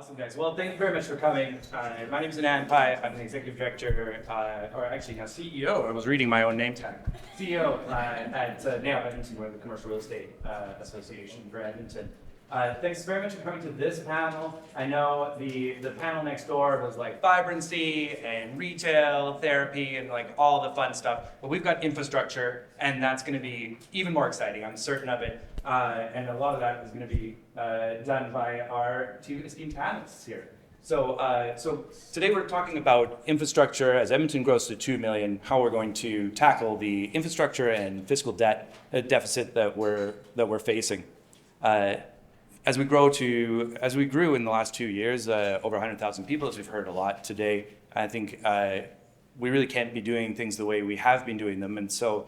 Awesome, guys. Well, thank you very much for coming. My name is Anand. Hi, I'm the executive director, or actually now CEO. I was reading my own name tag. CEO at NAIOP Edmonton, we're the Commercial Real Estate Association for Edmonton. Thanks very much for coming to this panel. I know the panel next door was like vibrancy and retail, therapy, and like all the fun stuff. But we've got infrastructure, and that's going to be even more exciting. I'm certain of it. And a lot of that is going to be done by our two esteemed panelists here. So today we're talking about infrastructure as Edmonton grows to 2 million, how we're going to tackle the infrastructure and fiscal debt deficit that we're facing. As we grew in the last 2 years, over 100,000 people, as we've heard a lot today, I think we really can't be doing things the way we have been doing them. And so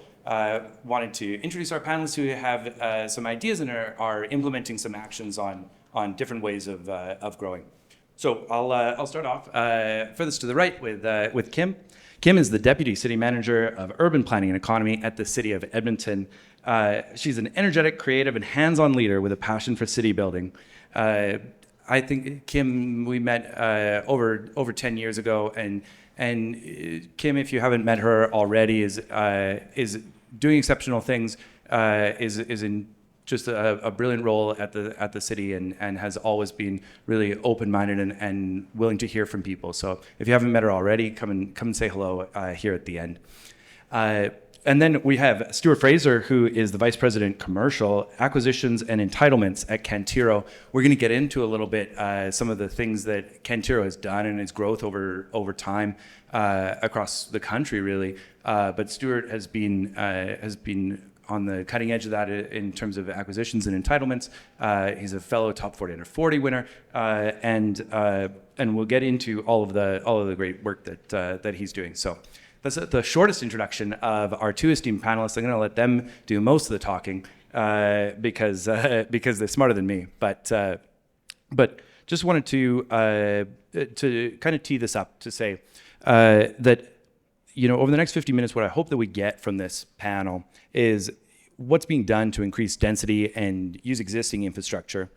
wanted to introduce our panelists who have some ideas and are implementing some actions on different ways of growing. So I'll start off furthest to the right with Kim. Kim is the Deputy City Manager of Urban Planning and Economy at the City of Edmonton. She's an energetic, creative, and hands-on leader with a passion for city building. I think Kim, we met over 10 years ago, and Kim, if you haven't met her already, is doing exceptional things. Is in just a brilliant role at the city, and has always been really open-minded and willing to hear from people. So if you haven't met her already, come and say hello here at the end. And then we have Stewart Fraser, who is the Vice President Commercial Acquisitions and Entitlements at Cantiro. We're going to get into a little bit some of the things that Cantiro has done and its growth over time across the country, really. But Stewart has been on the cutting edge of that in terms of acquisitions and entitlements. He's a fellow Top 40 Under 40 winner, and we'll get into all of the great work that he's doing. So that's the shortest introduction of our two esteemed panelists. I'm going to let them do most of the talking because they're smarter than me. But just wanted to kind of tee this up to say that, you know, over the next 50 minutes, what I hope that we get from this panel is what's being done to increase density and use existing infrastructure,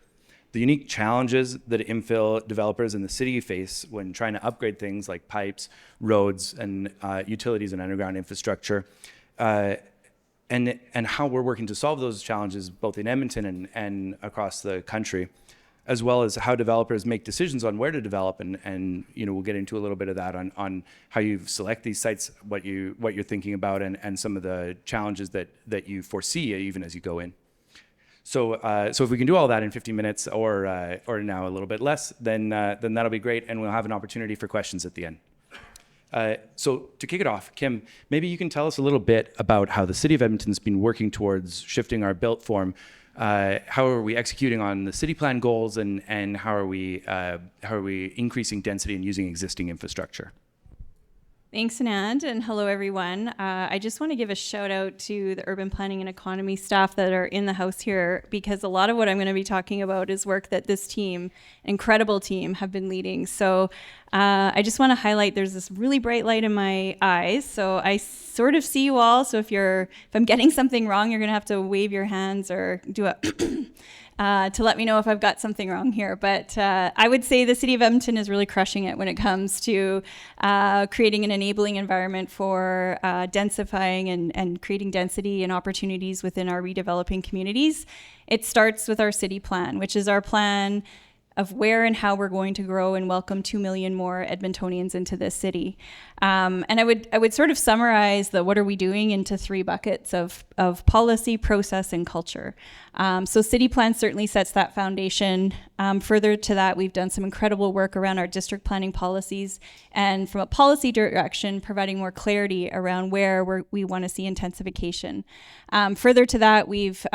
the unique challenges that infill developers in the city face when trying to upgrade things like pipes, roads, and utilities and underground infrastructure, and how we're working to solve those challenges both in Edmonton and across the country, as well as how developers make decisions on where to develop, and you know, we'll get into a little bit of that on how you select these sites, what you're thinking about, and some of the challenges that you foresee even as you go in. So if we can do all that in 50 minutes or now a little bit less, then that'll be great, and we'll have an opportunity for questions at the end. So to kick it off, Kim, maybe you can tell us a little bit about how the City of Edmonton's been working towards shifting our built form. How are we executing on the city plan goals, and how are we increasing density and using existing infrastructure? Thanks, Anand, and hello, everyone. I just want to give a shout out to the urban planning and economy staff that are in the house here, because a lot of what I'm going to be talking about is work that this team, incredible team, have been leading. So I just want to highlight there's this really bright light in my eyes. So I sort of see you all. So if I'm getting something wrong, you're going to have to wave your hands or do a to let me know if I've got something wrong here. But I would say the City of Edmonton is really crushing it when it comes to creating an enabling environment for densifying and creating density and opportunities within our redeveloping communities. It starts with our city plan, which is our plan of where and how we're going to grow and welcome 2 million more Edmontonians into this city. And I would sort of summarize what are we doing into 3 buckets of policy, process, and culture. So city plan certainly sets that foundation. Further to that, we've done some incredible work around our district planning policies, and from a policy direction, providing more clarity around where we want to see intensification. Further to that, we've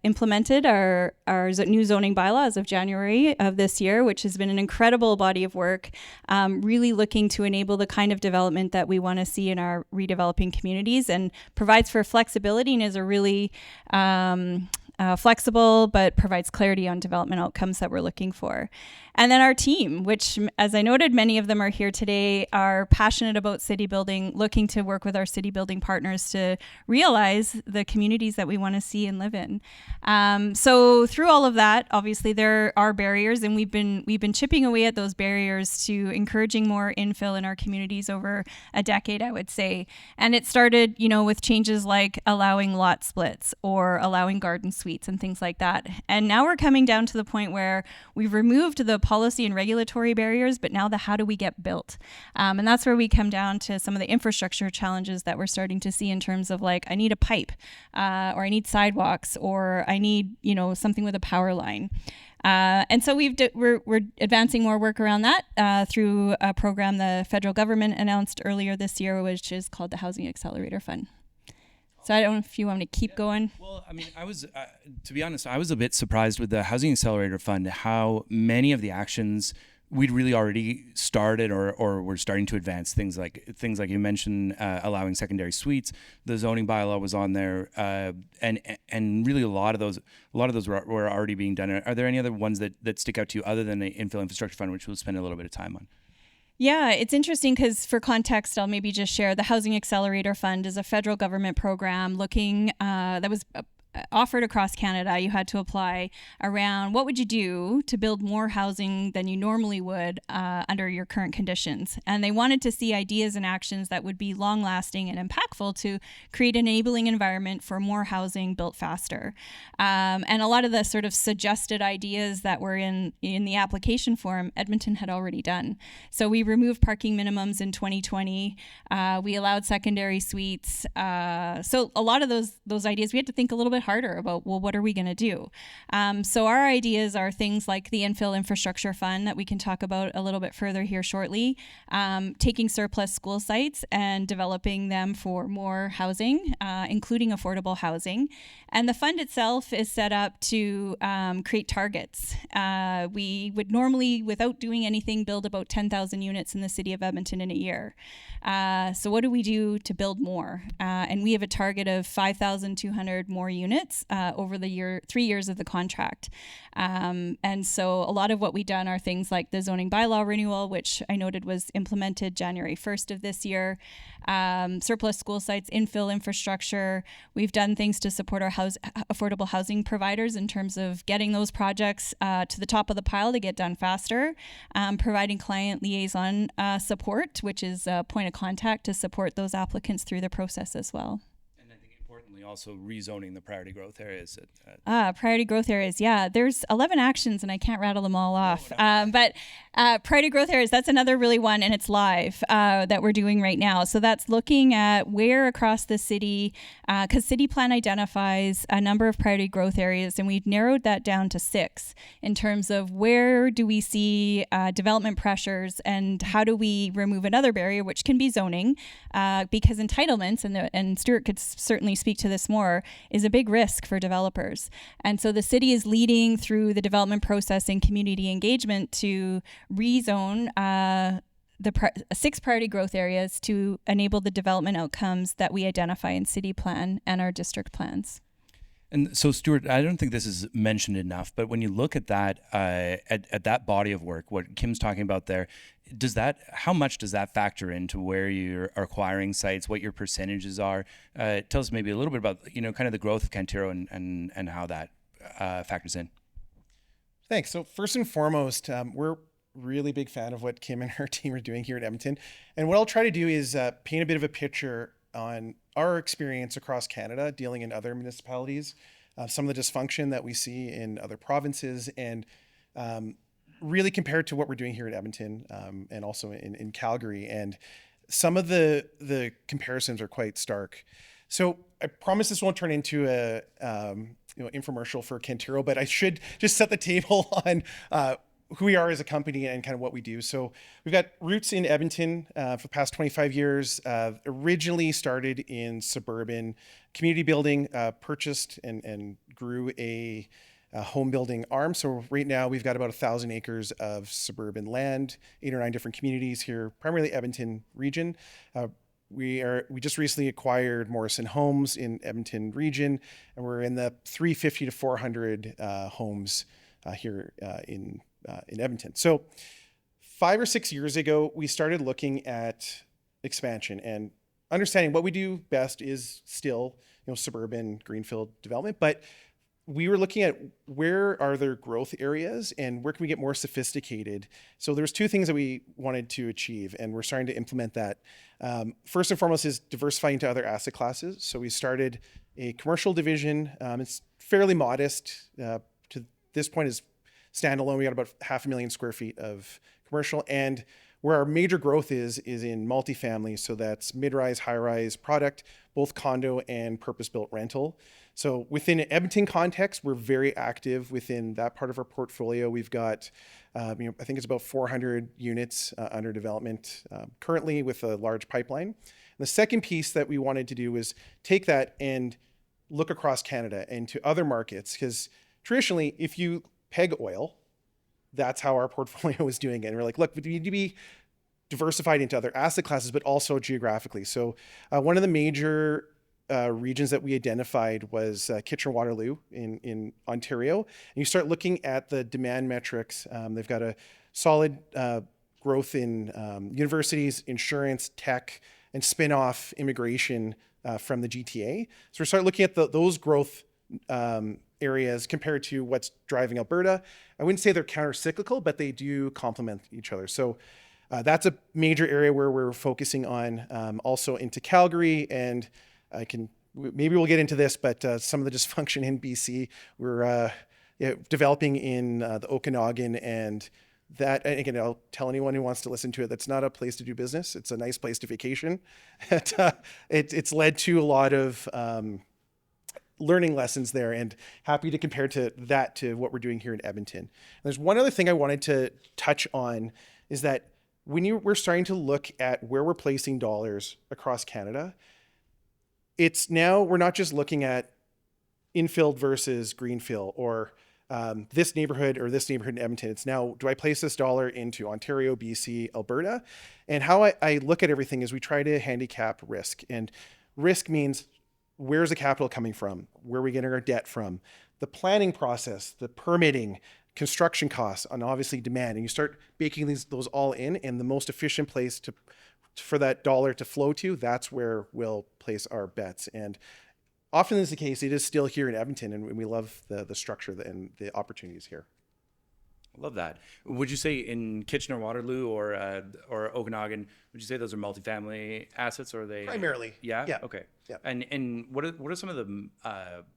implemented our new zoning bylaw as of January of this year, which has been an incredible body of work, really looking to enable the kind of development that we want to see in our redeveloping communities, and provides for flexibility and is a really flexible, but provides clarity on development outcomes that we're looking for. And then our team, which, as I noted, many of them are here today, are passionate about city building, looking to work with our city building partners to realize the communities that we want to see and live in. So through all of that, obviously there are barriers, and we've been chipping away at those barriers to encouraging more infill in our communities over a decade, I would say. And it started, with changes like allowing lot splits or allowing garden suites and things like that. And now we're coming down to the point where we've removed the policy and regulatory barriers, but now the how do we get built? And that's where we come down to some of the infrastructure challenges that we're starting to see in terms of like, I need a pipe, or I need sidewalks, or I need, something with a power line. And so we're advancing more work around that through a program the federal government announced earlier this year, which is called the Housing Accelerator Fund. So I don't know if you want me to keep going. Well, I mean, I was, to be honest, I was a bit surprised with the Housing Accelerator Fund, how many of the actions we'd really already started or were starting to advance. Things like you mentioned, allowing secondary suites. The zoning bylaw was on there, and really a lot of those were already being done. Are there any other ones that stick out to you other than the Infill Infrastructure Fund, which we'll spend a little bit of time on? Yeah, it's interesting because for context, I'll maybe just share the Housing Accelerator Fund is a federal government program looking that was offered across Canada. You had to apply around what would you do to build more housing than you normally would under your current conditions. And they wanted to see ideas and actions that would be long lasting and impactful to create an enabling environment for more housing built faster. And a lot of the sort of suggested ideas that were in the application form, Edmonton had already done. So we removed parking minimums in 2020. We allowed secondary suites. So a lot of those ideas, we had to think a little bit harder about, well, what are we going to do? So our ideas are things like the Infill Infrastructure Fund that we can talk about a little bit further here shortly, taking surplus school sites and developing them for more housing, including affordable housing. And the fund itself is set up to create targets. We would normally, without doing anything, build about 10,000 units in the city of Edmonton in a year. So what do we do to build more? And we have a target of 5,200 more units over the 3 years of the contract. And so a lot of what we've done are things like the zoning bylaw renewal, which I noted was implemented January 1st of this year, surplus school sites, infill infrastructure. We've done things to support our affordable housing providers in terms of getting those projects to the top of the pile to get done faster, providing client liaison support, which is a point of contact to support those applicants through the process as well. Also rezoning the priority growth areas. Priority growth areas, yeah. There's 11 actions and I can't rattle them all off. But priority growth areas, that's another really one, and it's live that we're doing right now. So that's looking at where across the city, because City Plan identifies a number of priority growth areas, and we've narrowed that down to 6 in terms of where do we see development pressures and how do we remove another barrier, which can be zoning, because entitlements, and Stewart could certainly speak to this more, is a big risk for developers. And so the city is leading through the development process and community engagement to rezone 6 priority growth areas to enable the development outcomes that we identify in city plan and our district plans. And so, Stewart, I don't think this is mentioned enough, but when you look at that, at that body of work, what Kim's talking about there, how much does that factor into where you're acquiring sites, what your percentages are? Tell us maybe a little bit about, kind of the growth of Cantiro and how that factors in. Thanks. So first and foremost, we're really big fan of what Kim and her team are doing here at Edmonton. And what I'll try to do is paint a bit of a picture on our experience across Canada, dealing in other municipalities, some of the dysfunction that we see in other provinces, and really compared to what we're doing here at Edmonton and also in Calgary. And some of the comparisons are quite stark. So I promise this won't turn into a infomercial for Cantiro, but I should just set the table on who we are as a company and kind of what we do. So we've got roots in Edmonton for the past 25 years, originally started in suburban community building, purchased and grew a home building arm. So right now we've got about 1,000 acres of suburban land, 8 or 9 different communities here, primarily Edmonton region. we just recently acquired Morrison Homes in Edmonton region, and we're in the 350 to 400 homes here in Edmonton. So 5 or 6 years ago, we started looking at expansion and understanding what we do best is still, suburban greenfield development, but we were looking at where are there growth areas and where can we get more sophisticated. So there's two things that we wanted to achieve, and we're starting to implement that. First and foremost is diversifying into other asset classes. So we started a commercial division. It's fairly modest. To this point is standalone. We got about 500,000 square feet of commercial, and where our major growth is in multifamily. So that's mid-rise, high-rise product, both condo and purpose-built rental. So within an Edmonton context, we're very active within that part of our portfolio. We've got, I think it's about 400 units under development currently with a large pipeline. And the second piece that we wanted to do was take that and look across Canada and to other markets, because traditionally, if you peg oil, that's how our portfolio was doing it. And we're like, look, we need to be diversified into other asset classes, but also geographically. So one of the major regions that we identified was Kitchener-Waterloo in Ontario. And you start looking at the demand metrics. They've got a solid growth in universities, insurance, tech, and spin-off immigration from the GTA. So we start looking at those growth areas compared to what's driving Alberta. I wouldn't say they're counter-cyclical, but they do complement each other. So that's a major area where we're focusing on, also into Calgary, and maybe we'll get into this, but some of the dysfunction in BC, we're developing in the Okanagan, and that, and again, I'll tell anyone who wants to listen to it, that's not a place to do business. It's a nice place to vacation. It's led to a lot of learning lessons there, and happy to compare to what we're doing here in Edmonton. And there's one other thing I wanted to touch on is that when we're starting to look at where we're placing dollars across Canada, it's now, we're not just looking at infill versus greenfield or this neighborhood or this neighborhood in Edmonton. It's now, do I place this dollar into Ontario, BC, Alberta? And how I look at everything is we try to handicap risk. And risk means, where's the capital coming from? Where are we getting our debt from? The planning process, the permitting, construction costs, and obviously demand. And you start baking those all in, and the most efficient place for that dollar to flow to, that's where we'll place our bets. And often is the case, it is still here in Edmonton, and we love the structure and the opportunities here. Love that. Would you say in Kitchener-Waterloo or Okanagan, would you say those are multifamily assets, or are they Primarily. Yeah. Yeah. Okay. Yeah. And what are some of the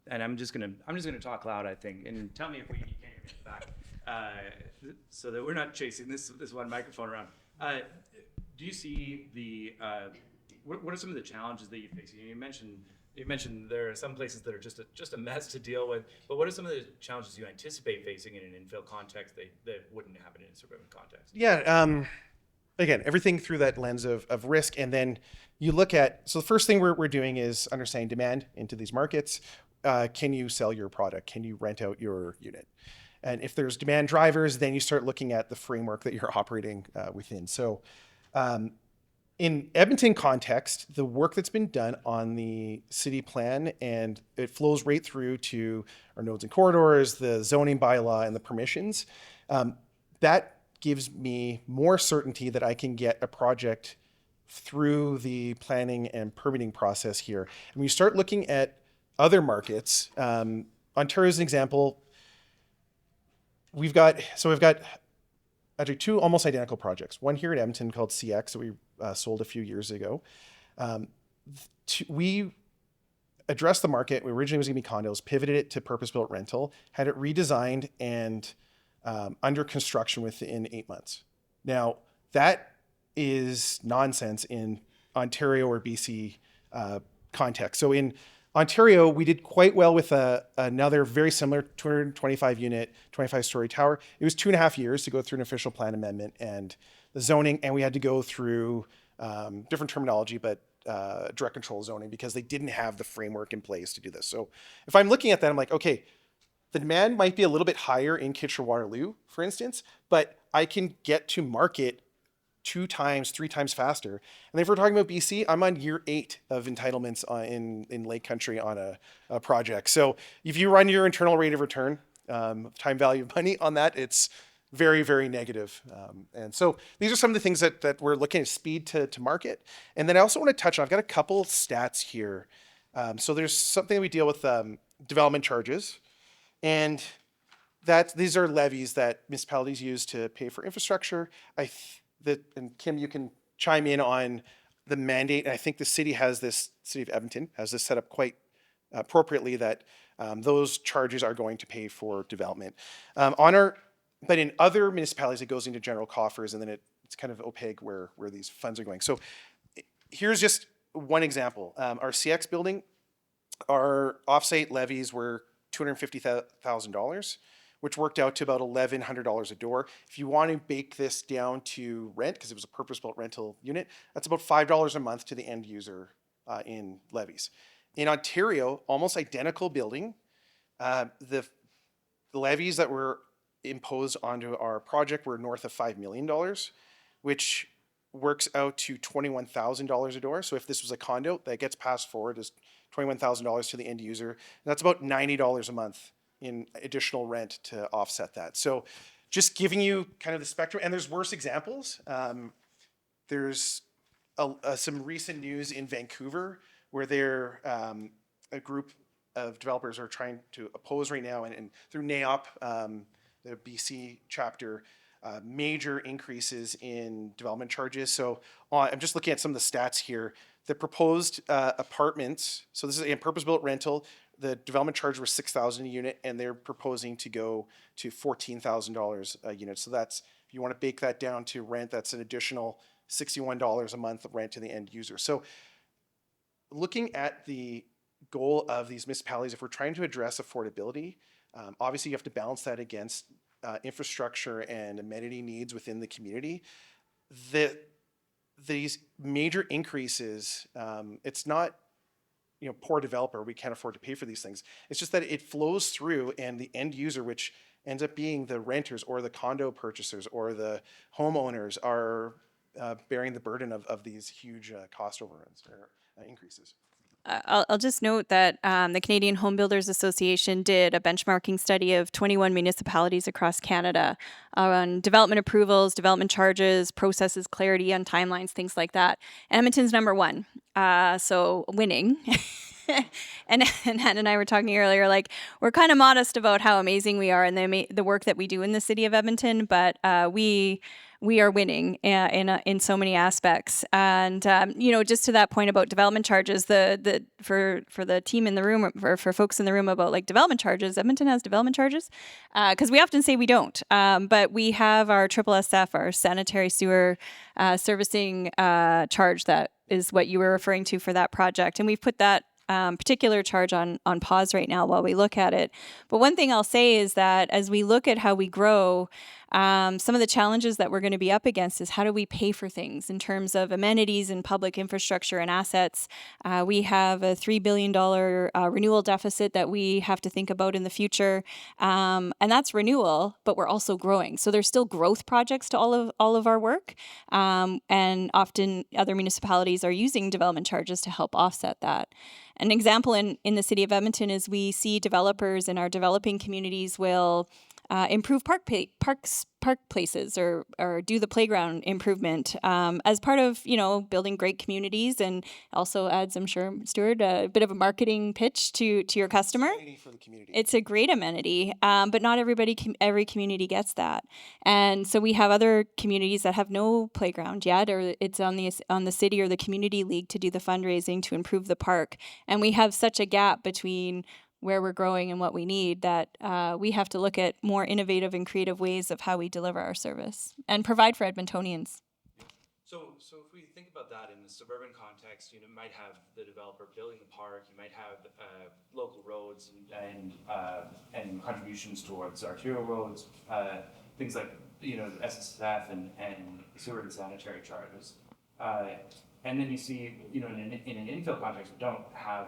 and I'm just gonna talk loud, I think, and tell me if you can't hear me in the back, so that we're not chasing this one microphone around. Do you see what are some of the challenges that you face? You mentioned there are some places that are just a mess to deal with, but what are some of the challenges you anticipate facing in an infill context that wouldn't happen in a suburban context? Yeah. Again, everything through that lens of risk. And then you look at, so the first thing we're doing is understanding demand into these markets. Can you sell your product? Can you rent out your unit? And if there's demand drivers, then you start looking at the framework that you're operating within. So in Edmonton context, the work that's been done on the city plan, and it flows right through to our nodes and corridors, the zoning bylaw, and the permissions, that gives me more certainty that I can get a project through the planning and permitting process here. And when you start looking at other markets, Ontario is an example. We've got actually two almost identical projects. One here in Edmonton called CX that we sold a few years ago. We addressed the market. We originally was going to be condos, pivoted it to purpose-built rental, had it redesigned and under construction within 8 months. Now, that is nonsense in Ontario or BC context. So in Ontario, we did quite well with another very similar 225 unit, 25-story tower. It was 2.5 years to go through an official plan amendment and the zoning, and we had to go through different terminology, but direct control zoning, because they didn't have the framework in place to do this. So if I'm looking at that, I'm like, okay, the demand might be a little bit higher in Kitchener-Waterloo, for instance, but I can get to market 2 times, 3 times faster. And then if we're talking about BC, I'm on year 8 of entitlements in Lake Country on a project. So if you run your internal rate of return, time value of money on that, it's very, very negative. And so these are some of the things that we're looking at: speed to market. And then I also want to touch on, I've got a couple stats here. So there's something that we deal with, development charges. And these are levies that municipalities use to pay for infrastructure. And Kim, you can chime in on the mandate. And I think the city of Edmonton has this set up quite appropriately, that those charges are going to pay for development. But in other municipalities, it goes into general coffers, and then it's kind of opaque where these funds are going. So here's just one example. Our CX building, our offsite levies were $250,000, which worked out to about $1,100 a door. If you want to bake this down to rent, because it was a purpose-built rental unit, that's about $5 a month to the end user in levies. In Ontario, almost identical building, the levies that were imposed onto our project were north of $5 million, which works out to $21,000 a door. So if this was a condo, that gets passed forward as $21,000 to the end user. And that's about $90 a month in additional rent to offset that. So just giving you kind of the spectrum, and there's worse examples. There's some recent news in Vancouver where a group of developers are trying to oppose right now, and through NAIOP, the BC chapter, major increases in development charges. So I'm just looking at some of the stats here. The proposed apartments, so this is a purpose-built rental, the development charge was $6,000 a unit, and they're proposing to go to $14,000 a unit. So that's, if you want to bake that down to rent, that's an additional $61 a month of rent to the end user. So looking at the goal of these municipalities, if we're trying to address affordability, obviously you have to balance that against infrastructure and amenity needs within the community. These major increases, it's not, poor developer, we can't afford to pay for these things. It's just that it flows through, and the end user, which ends up being the renters or the condo purchasers or the homeowners, are bearing the burden of these huge cost overruns or increases. I'll just note that the Canadian Home Builders Association did a benchmarking study of 21 municipalities across Canada on development approvals, development charges, processes, clarity on timelines, things like that. Edmonton's number 1, so winning. And Anand and I were talking earlier, like, we're kind of modest about how amazing we are and the work that we do in the city of Edmonton, but we are winning in so many aspects. And just to that point about development charges, for the team in the room, or for folks in the room, about like development charges, Edmonton has development charges, because we often say we don't, but we have our SSSF, our sanitary sewer servicing charge. That is what you were referring to for that project, and we've put that particular charge on pause right now while we look at it. But one thing I'll say is that as we look at how we grow, some of the challenges that we're going to be up against is how do we pay for things in terms of amenities and public infrastructure and assets. We have a $3 billion renewal deficit that we have to think about in the future, and that's renewal, but we're also growing. So there's still growth projects to all of our work, and often other municipalities are using development charges to help offset that. An example in the city of Edmonton is we see developers in our developing communities will improve park places or do the playground improvement as part of building great communities, and also adds, I'm sure, Stewart, a bit of a marketing pitch to your customer. For the community. It's a great amenity, but not every community gets that, and so we have other communities that have no playground yet, or it's on the city or the community league to do the fundraising to improve the park, and we have such a gap between where we're growing and what we need that we have to look at more innovative and creative ways of how we deliver our service and provide for Edmontonians. So if we think about that in the suburban context, you might have the developer building the park, you might have local roads and contributions towards arterial roads, things like SSF and sewer and sanitary charges, and then you see in an infill context we don't have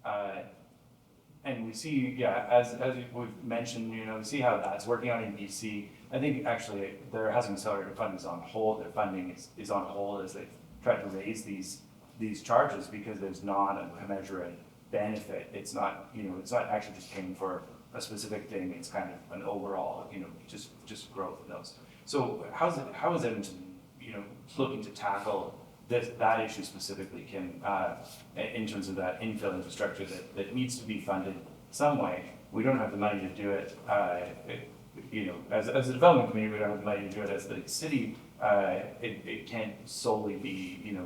that. And we see, as we've mentioned, we see how that's working out in BC. I think actually their housing accelerator fund is on hold. Their funding is on hold as they try to raise these charges because there's not a commensurate benefit. It's not, it's not actually just paying for a specific thing. It's kind of an overall, just growth in those. So how is Edmonton, looking to tackle that issue specifically, Kim, in terms of that infill infrastructure that needs to be funded some way? We don't have the money to do it. As a development community, we don't have the money to do it. As the city, it can't solely be,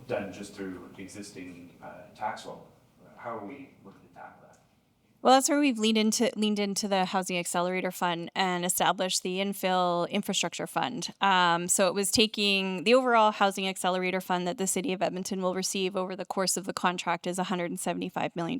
done just through existing tax roll. How are we looking to tackle that? Well, that's where we've leaned into the Housing Accelerator Fund and established the Infill Infrastructure Fund. So it was taking the overall Housing Accelerator Fund that the City of Edmonton will receive over the course of the contract is $175 million.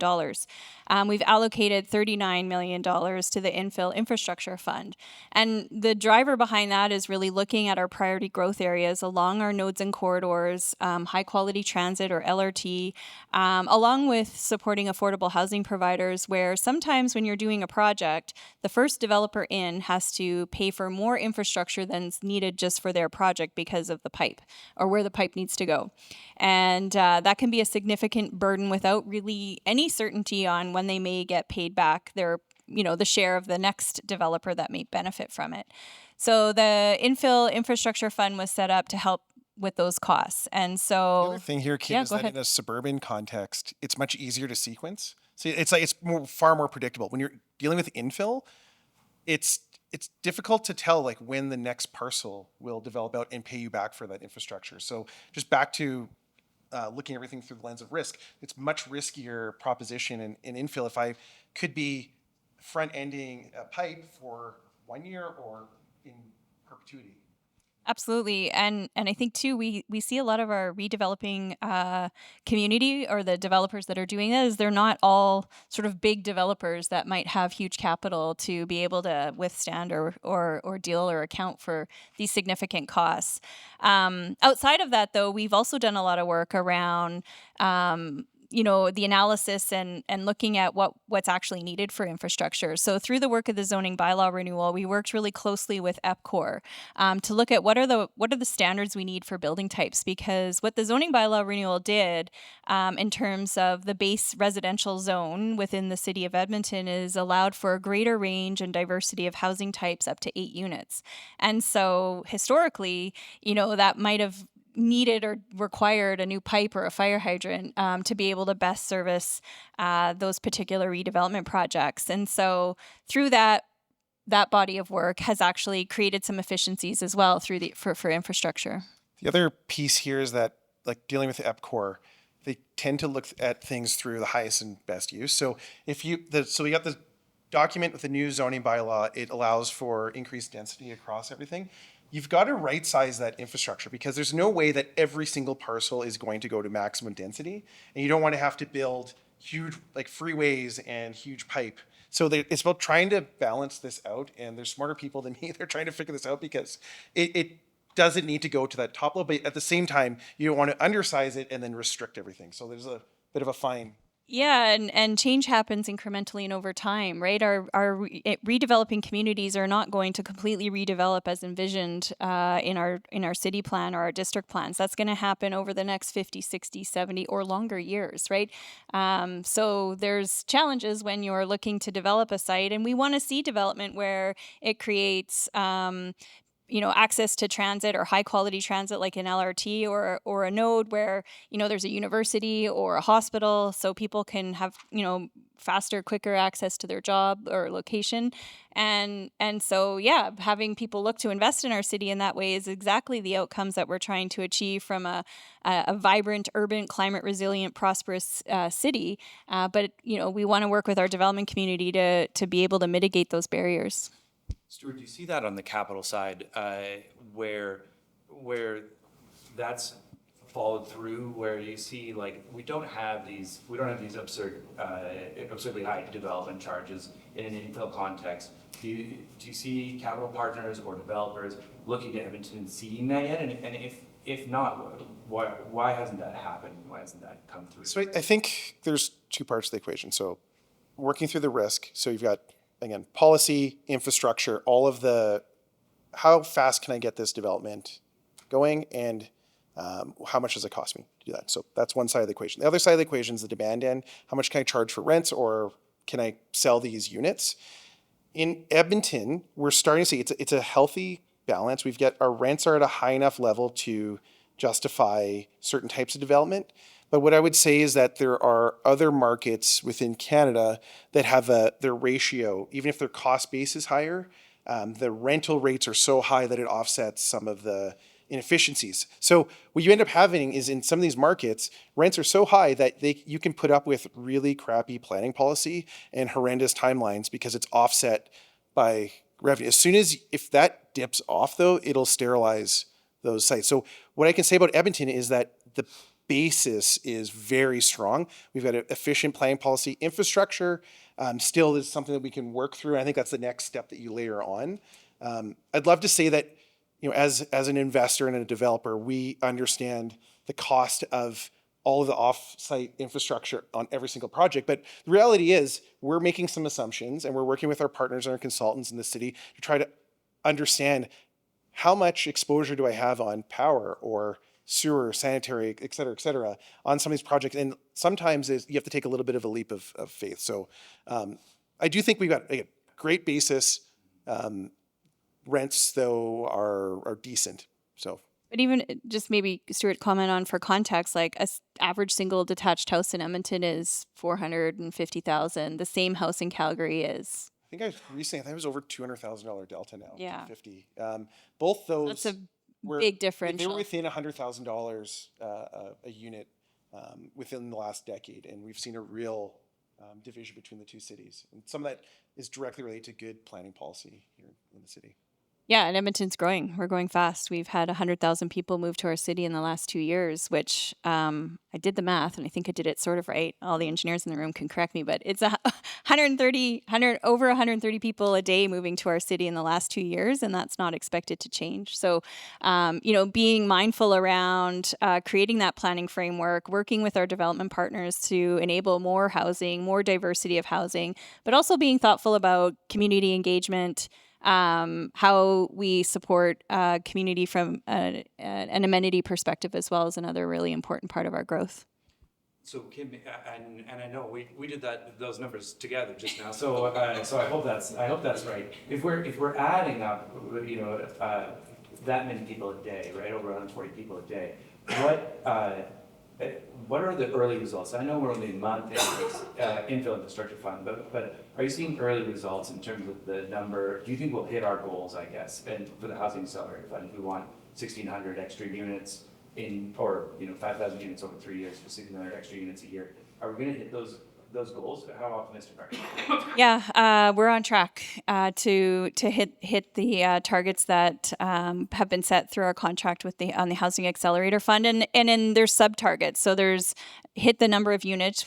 We've allocated $39 million to the Infill Infrastructure Fund. And the driver behind that is really looking at our priority growth areas along our nodes and corridors, high quality transit or LRT, along with supporting affordable housing providers where sometimes when you're doing a project, the first developer in has to pay for more infrastructure than's needed just for their project because of the pipe or where the pipe needs to go. And that can be a significant burden without really any certainty on when they may get paid back their, the share of the next developer that may benefit from it. So the Infill Infrastructure Fund was set up to help with those costs. And so The other thing here, Kim, is that in a suburban context, it's much easier to sequence. So it's far more predictable. When you're dealing with infill, it's difficult to tell like when the next parcel will develop out and pay you back for that infrastructure. So just back to looking at everything through the lens of risk, it's much riskier proposition in infill if I could be front-ending a pipe for 1 year or in perpetuity. Absolutely. And I think too, we see a lot of our redeveloping community or the developers that are doing this, they're not all sort of big developers that might have huge capital to be able to withstand or deal or account for these significant costs. Outside of that, though, we've also done a lot of work around the analysis and looking at what's actually needed for infrastructure. So through the work of the zoning bylaw renewal, we worked really closely with EPCOR to look at what are the standards we need for building types, because what the zoning bylaw renewal did in terms of the base residential zone within the city of Edmonton is allowed for a greater range and diversity of housing types up to 8 units. And so historically, that might have needed or required a new pipe or a fire hydrant to be able to best service those particular redevelopment projects. And so through that body of work has actually created some efficiencies as well through for infrastructure. The other piece here is that, like dealing with the EPCOR, they tend to look at things through the highest and best use. So we got the document with the new zoning bylaw. It allows for increased density across everything. You've got to right size that infrastructure because there's no way that every single parcel is going to go to maximum density, and you don't want to have to build huge like freeways and huge pipe. So it's about trying to balance this out, and there's smarter people than me. They're trying to figure this out because it doesn't need to go to that top level, but at the same time, you don't want to undersize it and then restrict everything. So there's a bit of a fine. Yeah, and change happens incrementally and over time, right? Our redeveloping communities are not going to completely redevelop as envisioned in our city plan or our district plans. That's going to happen over the next 50, 60, 70 or longer years, right? So there's challenges when you're looking to develop a site, and we want to see development where it creates access to transit or high quality transit like an LRT or a node where, there's a university or a hospital so people can have, faster, quicker access to their job or location. And so, yeah, having people look to invest in our city in that way is exactly the outcomes that we're trying to achieve from a vibrant, urban, climate resilient, prosperous city. But we want to work with our development community to be able to mitigate those barriers. Stewart, do you see that on the capital side, where that's followed through, where you see like we don't have these absurdly high development charges in an infill context? Do you see capital partners or developers looking at Edmonton and seeing that yet? And if not, why hasn't that happened? Why hasn't that come through? So I think there's two parts to the equation. So working through the risk. So you've got again, policy, infrastructure, all of the, how fast can I get this development going, and how much does it cost me to do that? So that's one side of the equation. The other side of the equation is the demand end. How much can I charge for rents, or can I sell these units? In Edmonton, we're starting to see it's a healthy balance. We've got, our rents are at a high enough level to justify certain types of development. But what I would say is that there are other markets within Canada that have their ratio, even if their cost base is higher, the rental rates are so high that it offsets some of the inefficiencies. So what you end up having is, in some of these markets, rents are so high that you can put up with really crappy planning policy and horrendous timelines because it's offset by revenue. As soon as, if that dips off though, it'll sterilize those sites. So what I can say about Edmonton is that the basis is very strong. We've got an efficient planning policy. Infrastructure still is something that we can work through. And I think that's the next step that you layer on. I'd love to say that, you know, as an investor and a developer, we understand the cost of all of the off-site infrastructure on every single project. But the reality is, we're making some assumptions, and we're working with our partners and our consultants in the city to try to understand how much exposure do I have on power or sewer, sanitary, et cetera, on some of these projects. And sometimes you have to take a little bit of a leap of faith. So I do think we've got a great basis. Rents, though, are decent. So, but even just maybe Stewart, comment on, for context, like a average single detached house in Edmonton is $450,000. The same house in Calgary is, I think it was over $200,000 delta now. Yeah. 50. Both those. that's a big They differential. were within $100,000 a unit within the last decade, and we've seen a real division between the two cities. And some of that is directly related to good planning policy here in the city. Yeah, and Edmonton's growing. We're growing fast. We've had 100,000 people move to our city in the last 2 years, which I did the math, and I think I did it sort of right. All the engineers in the room can correct me, but it's over 130 people a day moving to our city in the last 2 years, and that's not expected to change. So, being mindful around creating that planning framework, working with our development partners to enable more housing, more diversity of housing, but also being thoughtful about community engagement, how we support community from an amenity perspective as well, is another really important part of our growth. So Kim, and I know we did those numbers together just now. So I hope that's right. If we're adding up, that many people a day, right, over 140 people a day, what are the early results? I know we're only a month in Infill Infrastructure Fund, but are you seeing early results in terms of the number? Do you think we'll hit our goals, I guess, and for the Housing Accelerator Fund, if we want 1,600 extra units or 5,000 units over 3 years for 1,600 extra units a year, are we going to hit those goals? How optimistic are you? Yeah, we're on track to hit the targets that have been set through our contract with on the Housing Accelerator Fund, and then there's sub targets. So there's hit the number of units,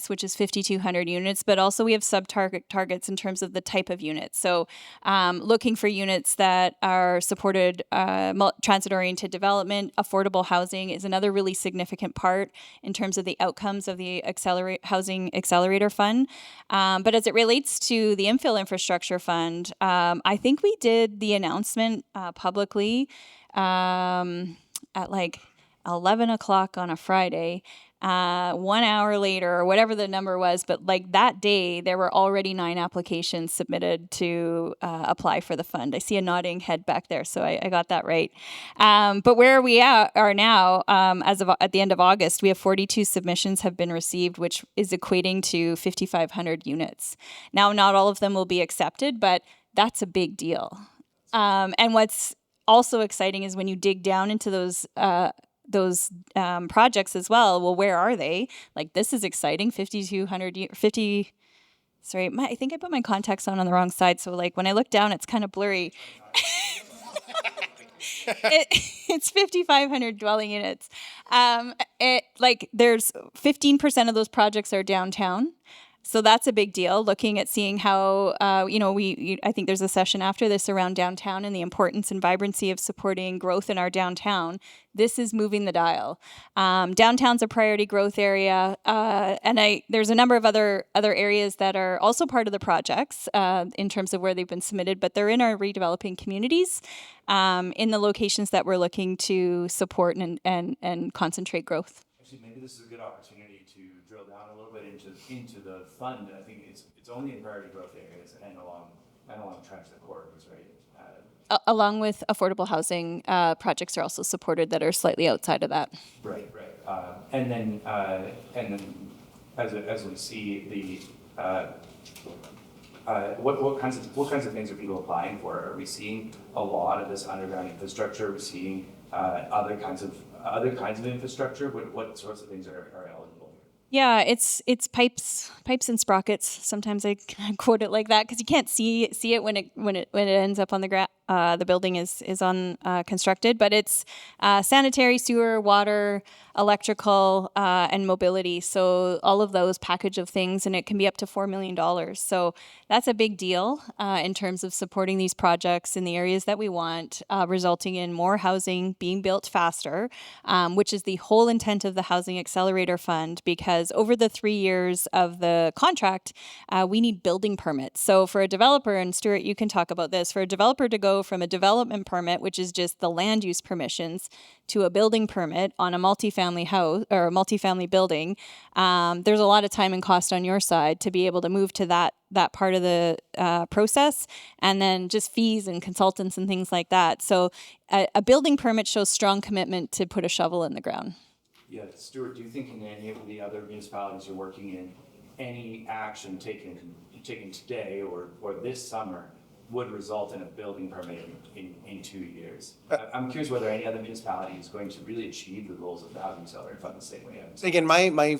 which is 5,200 units, but also we have sub targets in terms of the type of units. So looking for units that are supported transit oriented development, affordable housing is another really significant part in terms of the outcomes of the Housing Accelerator Fund. But as it relates to the Infill Infrastructure Fund, I think we did the announcement publicly at like 11 o'clock on a Friday. 1 hour later, or whatever the number was, but like that day, there were already 9 applications submitted to apply for the fund. I see a nodding head back there, so I got that right. But where we are now, as of at the end of August, we have 42 submissions have been received, which is equating to 5,500 units. Now, not all of them will be accepted, but that's a big deal. And what's also exciting is when you dig down into those projects as well. Well, where are they? Like, this is exciting. 5,250. Sorry, I think I put my contacts on the wrong side. So like when I look down, it's kind of blurry. It's 5,500 dwelling units. There's 15% of those projects are downtown. So that's a big deal, looking at seeing how, I think there's a session after this around downtown and the importance and vibrancy of supporting growth in our downtown. This is moving the dial. Downtown's a priority growth area, and there's a number of other areas that are also part of the projects in terms of where they've been submitted, but they're in our redeveloping communities in the locations that we're looking to support and concentrate growth. Actually, maybe this is a good opportunity to drill down a little bit into the fund. I think it's only in priority growth areas and along transit corridors, right? Along with affordable housing projects are also supported that are slightly outside of that. Right. And then as we see what kinds of things are people applying for? Are we seeing a lot of this underground infrastructure? Are we seeing other kinds of infrastructure? What sorts of things are eligible? Yeah, it's pipes and sprockets. Sometimes I quote it like that because you can't see it when it ends up on the ground. The building is constructed, but it's sanitary, sewer, water, electrical, and mobility. So all of those package of things, and it can be up to $4 million. So that's a big deal in terms of supporting these projects in the areas that we want, resulting in more housing being built faster, which is the whole intent of the Housing Accelerator Fund, because over the 3 years of the contract, we need building permits. So for a developer, and Stewart, you can talk about this, for a developer to go from a development permit, which is just the land use permissions, to a building permit on a multifamily house or a multifamily building, there's a lot of time and cost on your side to be able to move to that part of the process, and then just fees and consultants and things like that. So a building permit shows strong commitment to put a shovel in the ground. Yeah, Stewart, do you think in any of the other municipalities you're working in, any action taken today or this summer would result in a building permit in 2 years? I'm curious whether any other municipality is going to really achieve the goals of the Housing Accelerator Fund the same way. Again, my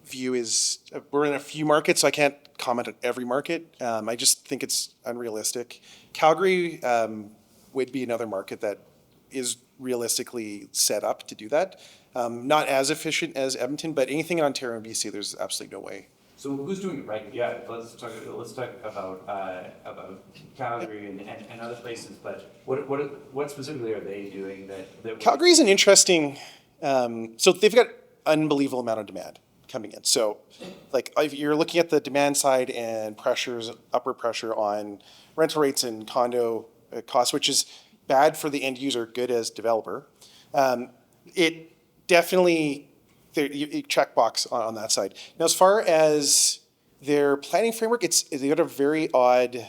view is we're in a few markets, so I can't comment on every market. I just think it's unrealistic. Calgary would be another market that is realistically set up to do that. Not as efficient as Edmonton, but anything in Ontario and BC, there's absolutely no way. So who's doing it right? Yeah, let's talk about Calgary and other places. But what specifically are they doing that Calgary's an interesting. So they've got unbelievable amount of demand coming in. So, like if you're looking at the demand side and upward pressure on rental rates and condo costs, which is bad for the end user, good as developer. It definitely. You check box on that side. Now, as far as their planning framework, they got a very odd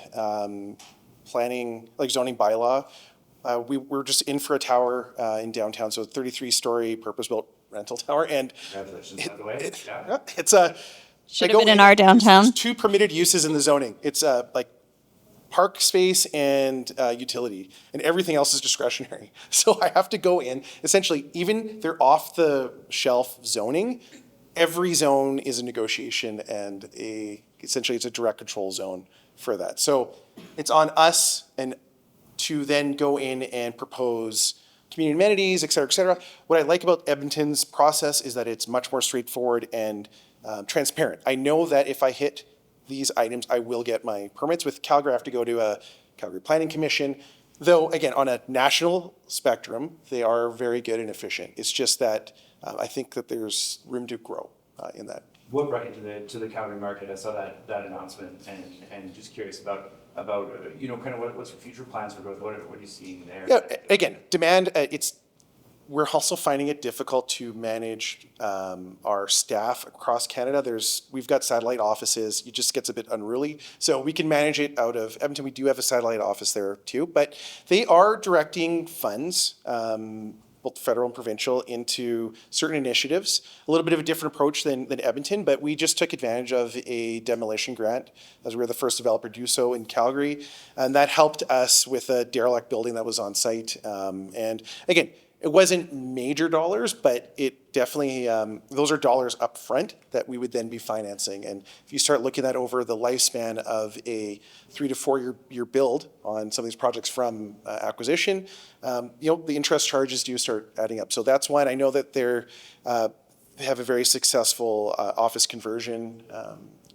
planning, like zoning bylaw. We're just in for a tower in downtown, so 33-story purpose-built rental tower, and congratulations, by the way. it's a should have been in our downtown. There's 2 permitted uses in the zoning. It's like park space and utility, and everything else is discretionary. So I have to go in, essentially, even they're off the shelf zoning, every zone is a negotiation and essentially it's a direct control zone for that. So it's on us and to then go in and propose community amenities, et cetera, et cetera. What I like about Edmonton's process is that it's much more straightforward and transparent. I know that if I hit these items, I will get my permits. With Calgary, I have to go to a Calgary Planning Commission. Though, again, on a national spectrum, they are very good and efficient. It's just that I think that there's room to grow in that. What brought you to the Calgary market? I saw that announcement and just curious about kind of what's your future plans for growth? What are you seeing there? Yeah, again, demand. We're also finding it difficult to manage our staff across Canada. We've got satellite offices. It just gets a bit unruly. So we can manage it out of Edmonton. We do have a satellite office there too, but they are directing funds, both federal and provincial, into certain initiatives. A little bit of a different approach than Edmonton, but we just took advantage of a demolition grant, as we were the first developer to do so in Calgary, and that helped us with a derelict building that was on site. And again, it wasn't major dollars, but it definitely, those are dollars up front that we would then be financing. And if you start looking at over the lifespan of a 3 to 4 year build on some of these projects from acquisition, the interest charges do start adding up. So that's why I know that they have a very successful office conversion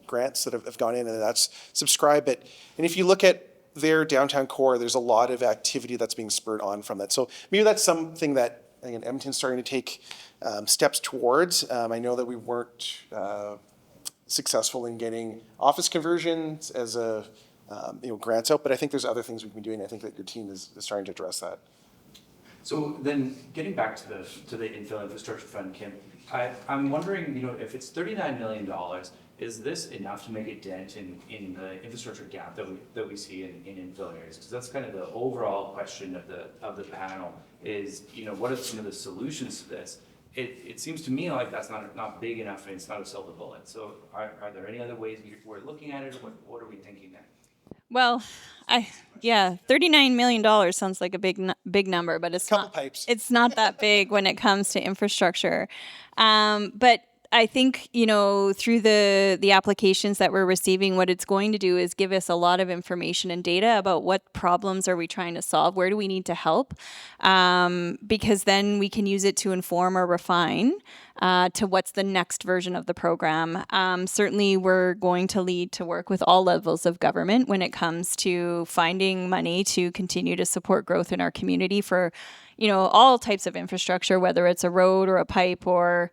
grants that have gone in, and that's subscribed. And if you look at their downtown core, there's a lot of activity that's being spurred on from that. So maybe that's something that, again, Edmonton's starting to take steps towards. I know that we weren't successful in getting office conversions as a grants out, but I think there's other things we can be doing. I think that your team is starting to address that. So then, getting back to the Infill Infrastructure Fund, Kim, I'm wondering, if it's $39 million, is this enough to make a dent in the infrastructure gap that we see in infill areas? Because that's kind of the overall question of the panel is, what are some of the solutions to this? It seems to me like that's not big enough and it's not a silver bullet. So are there any other ways we're looking at it, or what are we thinking there? Well, $39 million sounds like a big number, but it's not. Pipes. It's not that big when it comes to infrastructure. But I think, through the applications that we're receiving, what it's going to do is give us a lot of information and data about what problems are we trying to solve, where do we need to help, because then we can use it to inform or refine to what's the next version of the program. Certainly, we're going to lead to work with all levels of government when it comes to finding money to continue to support growth in our community for all types of infrastructure, whether it's a road or a pipe or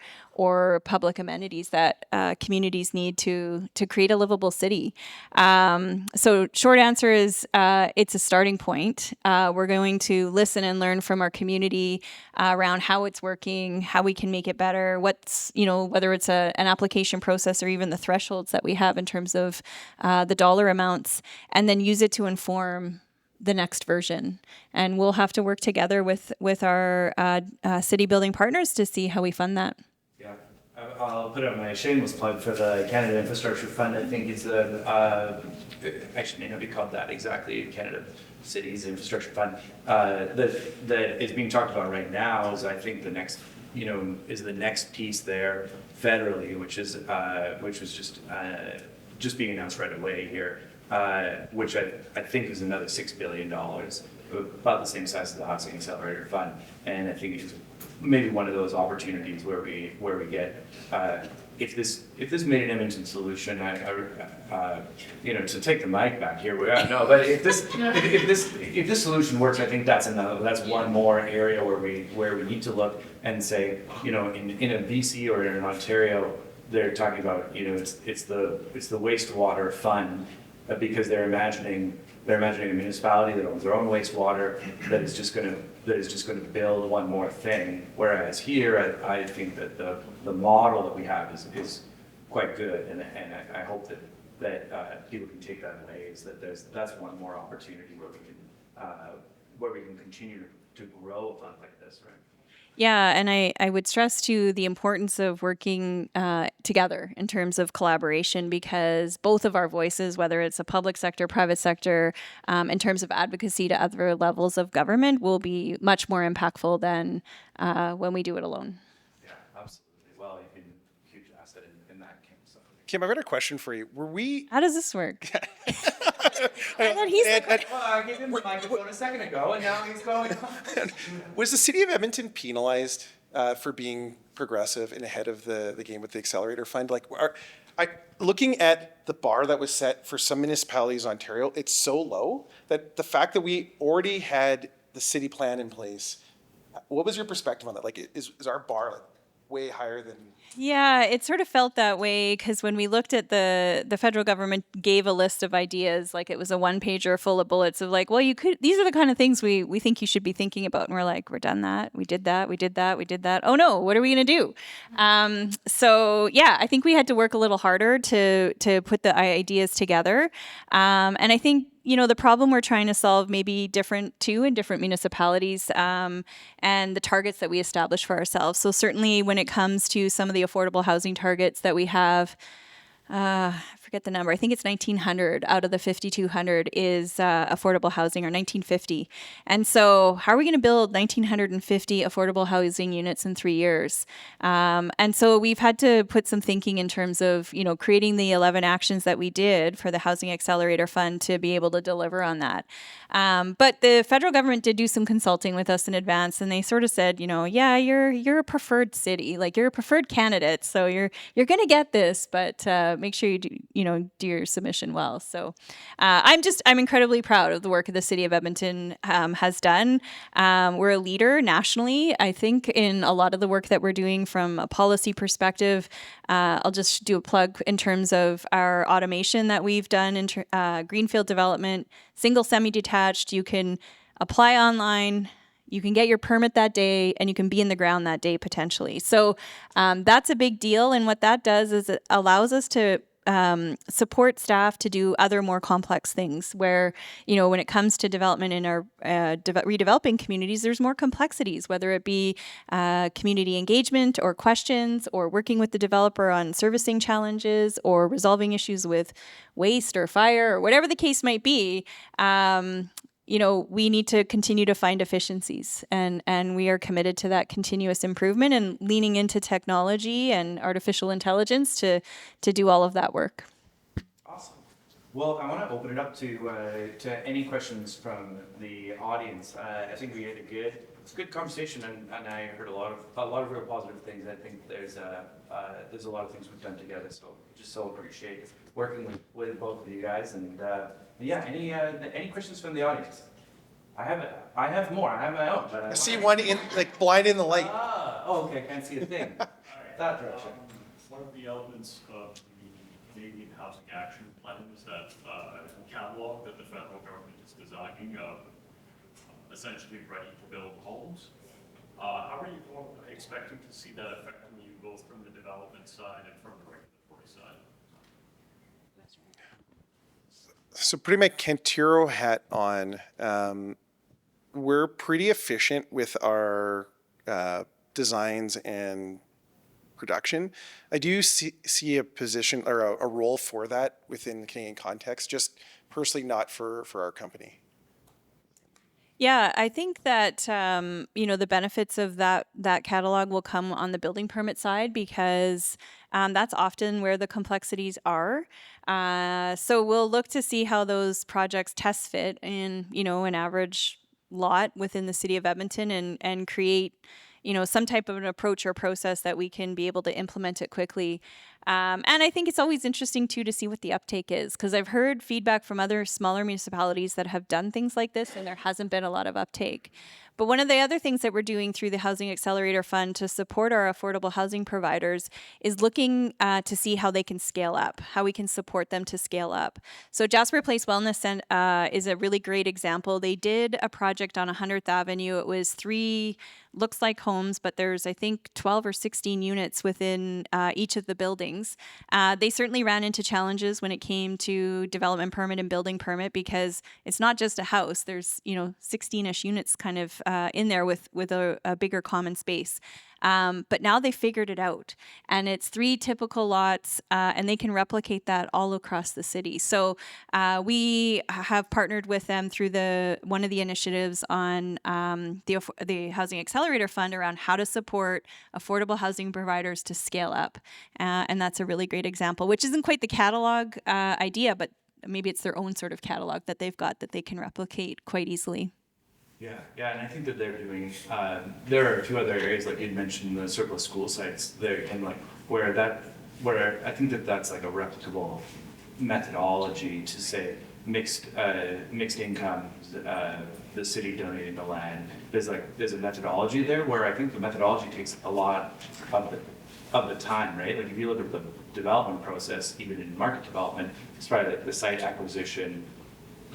public amenities that communities need to create a livable city. So short answer is it's a starting point. We're going to listen and learn from our community around how it's working, how we can make it better, what's, whether it's an application process or even the thresholds that we have in terms of the dollar amounts, and then use it to inform the next version. And we'll have to work together with our city building partners to see how we fund that. Yeah, I'll put out my shameless plug for the Canada Infrastructure Fund. I think it's actually may not be called that exactly, Canada Cities Infrastructure Fund. That is being talked about right now is, I think, the next, is the next piece there federally, which was just being announced right away here. Which I think is another $6 billion, about the same size as the Housing Accelerator Fund, and I think it's maybe one of those opportunities where we get if this made an Edmonton solution, to take the mic back here, but if this solution works, I think that's one more area where we need to look and say, in a BC or in Ontario, they're talking about it's the wastewater fund. Because they're imagining a municipality that owns their own wastewater that is just going to build one more thing. Whereas here, I think that the model that we have is quite good, and I hope that people can take that away. Is that that's one more opportunity where we can continue to grow a fund like this, right? Yeah, and I would stress too the importance of working together in terms of collaboration, because both of our voices, whether it's a public sector, private sector, in terms of advocacy to other levels of government, will be much more impactful than when we do it alone. Yeah, absolutely. Well, you've been a huge asset in that camp. So. Kim, I've got a question for you. How does this work? I gave him the microphone a second ago, and now he's going on. Was the city of Edmonton penalized for being progressive and ahead of the game with the Accelerator Fund? Looking at the bar that was set for some municipalities in Ontario, it's so low that the fact that we already had the city plan in place, what was your perspective on that? Is our bar way higher than... Yeah, it sort of felt that way because when we looked at the federal government gave a list of ideas, like it was a one-pager full of bullets of these are the kind of things we think you should be thinking about. And we're like, we're done that. We did that. We did that. We did that. Oh no, what are we going to do? So yeah, I think we had to work a little harder to put the ideas together. And I think, the problem we're trying to solve may be different too in different municipalities and the targets that we establish for ourselves. So certainly when it comes to some of the affordable housing targets that we have, I forget the number. I think it's 1,900 out of the 5,200 is affordable housing, or 1,950. And so how are we going to build 1,950 affordable housing units in 3 years? And so we've had to put some thinking in terms of, creating the 11 actions that we did for the Housing Accelerator Fund to be able to deliver on that. But the federal government did do some consulting with us in advance, and they sort of said, you're a preferred city, you're a preferred candidate, so you're going to get this, but make sure you do your submission well. So I'm incredibly proud of the work the city of Edmonton has done. We're a leader nationally, I think, in a lot of the work that we're doing from a policy perspective. I'll just do a plug in terms of our automation that we've done in greenfield development, single semi-detached. You can apply online, you can get your permit that day, and you can be in the ground that day potentially. So that's a big deal. And what that does is it allows us to support staff to do other more complex things where, when it comes to development in our redeveloping communities, there's more complexities, whether it be community engagement or questions or working with the developer on servicing challenges or resolving issues with waste or fire or whatever the case might be. We need to continue to find efficiencies, and we are committed to that continuous improvement and leaning into technology and artificial intelligence to do all of that work. Awesome. Well, I want to open it up to any questions from the audience. I think we had a good conversation, and I heard a lot of real positive things. I think there's a lot of things we've done together, so just so appreciate working with both of you guys. And any questions from the audience? I have more. I have my own. But I see one blind in the light. Okay. I can't see a thing. That direction. One of the elements of the Canadian Housing Action Plan is that catalog that the federal government is designing essentially ready to build homes. How are you expecting to see that affecting you both from the development side and from the regulatory side? So putting my Cantiro hat on, we're pretty efficient with our designs and production. I do see a position or a role for that within the Canadian context, just personally not for our company. Yeah, I think that the benefits of that catalog will come on the building permit side because that's often where the complexities are. So we'll look to see how those projects test fit in an average lot within the city of Edmonton and create some type of an approach or process that we can be able to implement it quickly. And I think it's always interesting, too, to see what the uptake is, because I've heard feedback from other smaller municipalities that have done things like this, and there hasn't been a lot of uptake. But one of the other things that we're doing through the Housing Accelerator Fund to support our affordable housing providers is looking to see how they can scale up, how we can support them to scale up. So Jasper Place Wellness is a really great example. They did a project on 100th Avenue. It was 3 looks-like homes, but there's, I think, 12 or 16 units within each of the buildings. They certainly ran into challenges when it came to development permit and building permit because it's not just a house. There's 16-ish units kind of in there with a bigger common space. But now they figured it out, and it's 3 typical lots, and they can replicate that all across the city. So we have partnered with them through one of the initiatives on the Housing Accelerator Fund around how to support affordable housing providers to scale up, and that's a really great example, which isn't quite the catalog idea, but maybe it's their own sort of catalog that they've got that they can replicate quite easily. Yeah, and I think that they're doing. There are 2 other areas, like you'd mentioned, the surplus school sites. There and where I think that's like a replicable methodology to say mixed income. The city donating the land. There's a methodology there where I think the methodology takes a lot of the time, right? Like if you look at the development process, even in market development, it's probably like the site acquisition,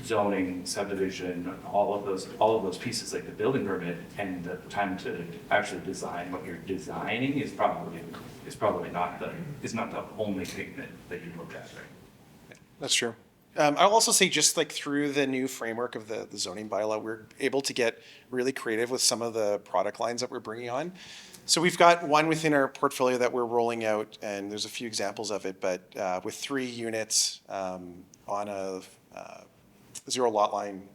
zoning, subdivision, all of those pieces, like the building permit, and the time to actually design what you're designing is probably not the only thing that you look at, right? That's true. I'll also say just like through the new framework of the zoning bylaw, we're able to get really creative with some of the product lines that we're bringing on. So we've got one within our portfolio that we're rolling out, and there's a few examples of it, but with 3 units on a 0 lot line.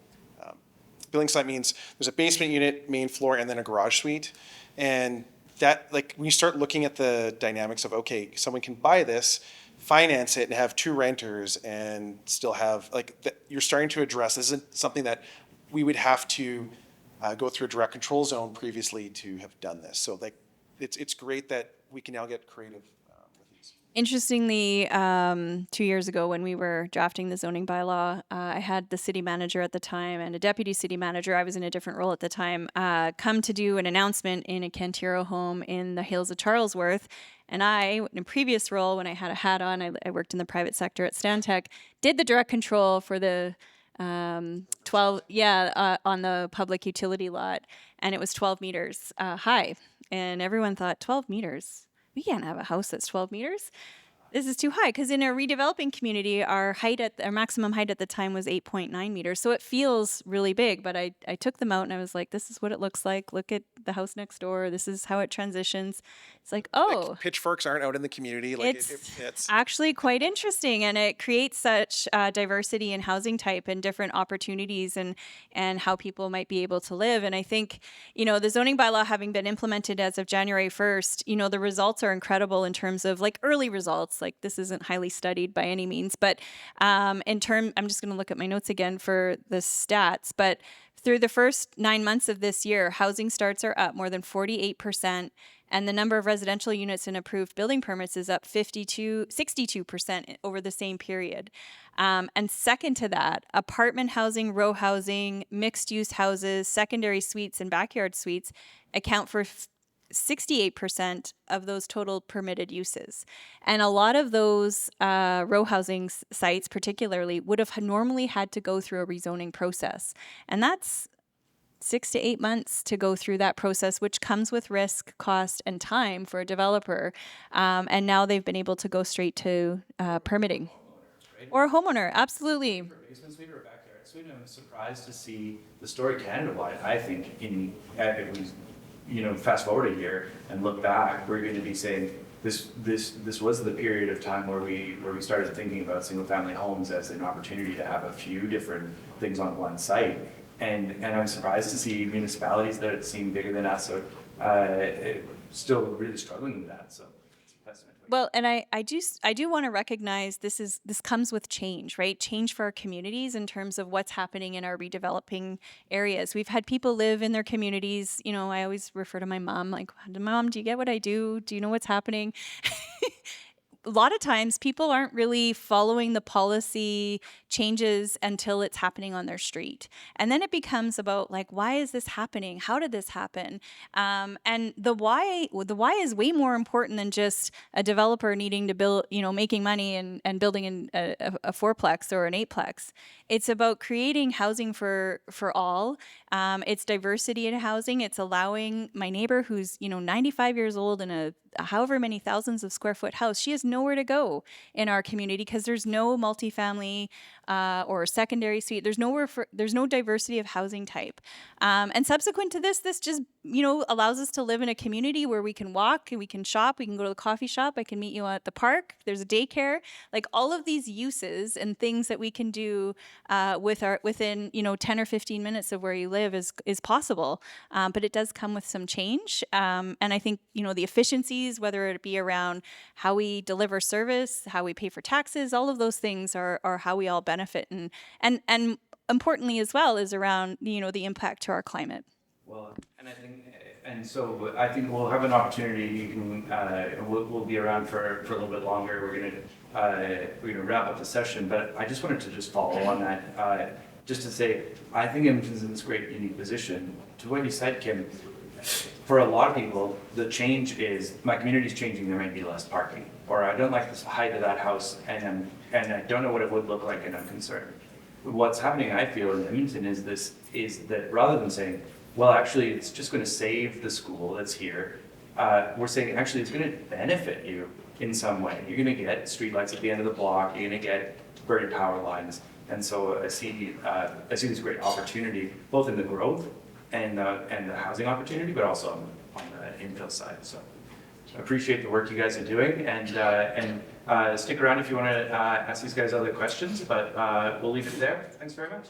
Building site means there's a basement unit, main floor, and then a garage suite. And that, like, when you start looking at the dynamics of, okay, someone can buy this, finance it, and have 2 renters, and still have, you're starting to address, this isn't something that we would have to go through a direct control zone previously to have done this. So, it's great that we can now get creative with these. Interestingly, 2 years ago when we were drafting the zoning bylaw, I had the city manager at the time and a deputy city manager, I was in a different role at the time, come to do an announcement in a Cantiro home in the hills of Charlesworth. And I, in a previous role, when I had a hat on, I worked in the private sector at Stantec, did the direct control for the 12, on the public utility lot. And it was 12 meters high. And everyone thought, 12 meters? We can't have a house that's 12 meters. This is too high, because in a redeveloping community, our maximum height at the time was 8.9 meters. So it feels really big, but I took them out and I was like, this is what it looks like. Look at the house next door. This is how it transitions. It's like, oh. Like, pitchforks aren't out in the community. Like it's actually quite interesting, and it creates such diversity in housing type and different opportunities and how people might be able to live. And I think, the zoning bylaw having been implemented as of January 1st, the results are incredible in terms of like early results. Like, this isn't highly studied by any means, but I'm just going to look at my notes again for the stats, but through the first 9 months of this year, housing starts are up more than 48%, and the number of residential units and approved building permits is up 62% over the same period. And second to that, apartment housing, row housing, mixed-use houses, secondary suites, and backyard suites account for 68% of those total permitted uses. And a lot of those row housing sites particularly would have normally had to go through a rezoning process. And that's 6 to 8 months to go through that process, which comes with risk, cost, and time for a developer. And now they've been able to go straight to permitting. Or a homeowner, absolutely. Basement suite or a backyard suite, I'm surprised to see the story Canada-wide. I think if we fast forward a year and look back, we're going to be saying this was the period of time where we started thinking about single family homes as an opportunity to have a few different things on one site. And I'm surprised to see municipalities that seem bigger than us are still really struggling with that. So it's a testament. Well, and I do want to recognize this comes with change, right? Change for our communities in terms of what's happening in our redeveloping areas. We've had people live in their communities. I always refer to my mom, like, Mom, do you get what I do? Do you know what's happening? A lot of times people aren't really following the policy changes until it's happening on their street. And then it becomes about like, why is this happening? How did this happen? And the why is way more important than just a developer needing to build, making money and building a fourplex or an eightplex. It's about creating housing for all. It's diversity in housing. It's allowing my neighbor who's, 95 years old in a however many thousands of square foot house, she has nowhere to go in our community because there's no multifamily or secondary suite. There's no diversity of housing type. And subsequent to this just, allows us to live in a community where we can walk, and we can shop, we can go to the coffee shop, I can meet you at the park, there's a daycare. Like, all of these uses and things that we can do within 10 or 15 minutes of where you live is possible. But it does come with some change. And I think, the efficiencies, whether it be around how we deliver service, how we pay for taxes, all of those things are how we all benefit. And importantly as well is around, the impact to our climate. Well, so I think we'll have an opportunity. You can, we'll be around for a little bit longer. We're gonna wrap up the session, but I just wanted to follow on that, just to say, I think Edmonton's in this great unique position. To what you said, Kim, for a lot of people, the change is my community's changing. There might be less parking, or I don't like the height of that house, and I don't know what it would look like, and I'm concerned. What's happening, I feel, in Edmonton is that rather than saying, well, actually, it's just going to save the school that's here, we're saying actually it's going to benefit you in some way. You're going to get streetlights at the end of the block. You're going to get buried power lines, and so I see this great opportunity both in the growth and the housing opportunity, but also on the infill side. So I appreciate the work you guys are doing, and stick around if you want to ask these guys other questions, but we'll leave it there. Thanks very much.